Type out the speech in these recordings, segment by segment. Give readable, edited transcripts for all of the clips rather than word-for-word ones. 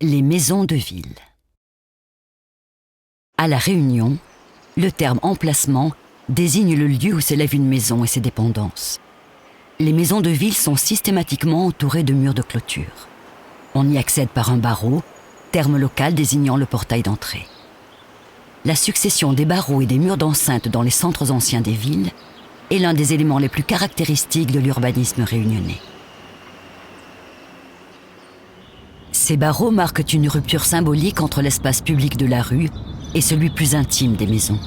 Les maisons de ville. À La Réunion, le terme emplacement désigne le lieu où s'élève une maison et ses dépendances. Les maisons de ville sont systématiquement entourées de murs de clôture. On y accède par un barreau, terme local désignant le portail d'entrée. La succession des barreaux et des murs d'enceinte dans les centres anciens des villes est l'un des éléments les plus caractéristiques de l'urbanisme réunionnais. Ces barreaux marquent une rupture symbolique entre l'espace public de la rue et celui plus intime des maisons.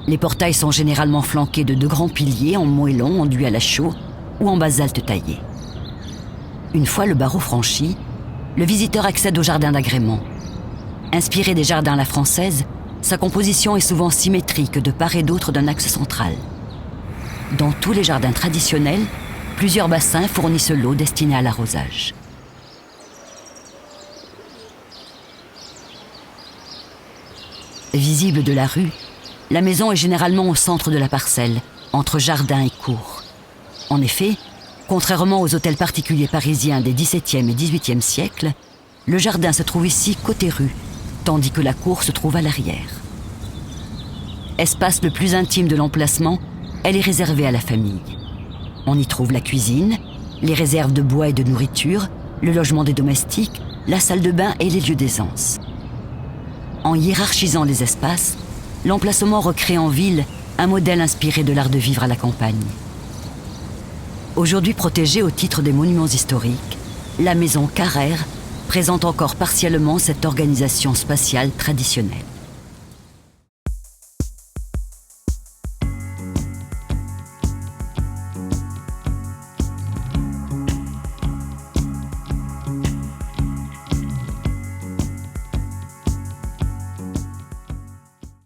Les portails sont généralement flanqués de 2 grands piliers en moellon enduits à la chaux ou en basalte taillé. Une fois le barreau franchi, le visiteur accède au jardin d'agrément. Inspiré des jardins à la française, sa composition est souvent symétrique de part et d'autre d'un axe central. Dans tous les jardins traditionnels, plusieurs bassins fournissent l'eau destinée à l'arrosage. Visible de la rue, la maison est généralement au centre de la parcelle, entre jardin et cour. En effet, contrairement aux hôtels particuliers parisiens des XVIIe et XVIIIe siècles, le jardin se trouve ici côté rue, tandis que la cour se trouve à l'arrière. Espace le plus intime de l'emplacement, elle est réservée à la famille. On y trouve la cuisine, les réserves de bois et de nourriture, le logement des domestiques, la salle de bain et les lieux d'aisance. En hiérarchisant les espaces, l'emplacement recrée en ville un modèle inspiré de l'art de vivre à la campagne. Aujourd'hui protégée au titre des monuments historiques, la maison Carrère présente encore partiellement cette organisation spatiale traditionnelle.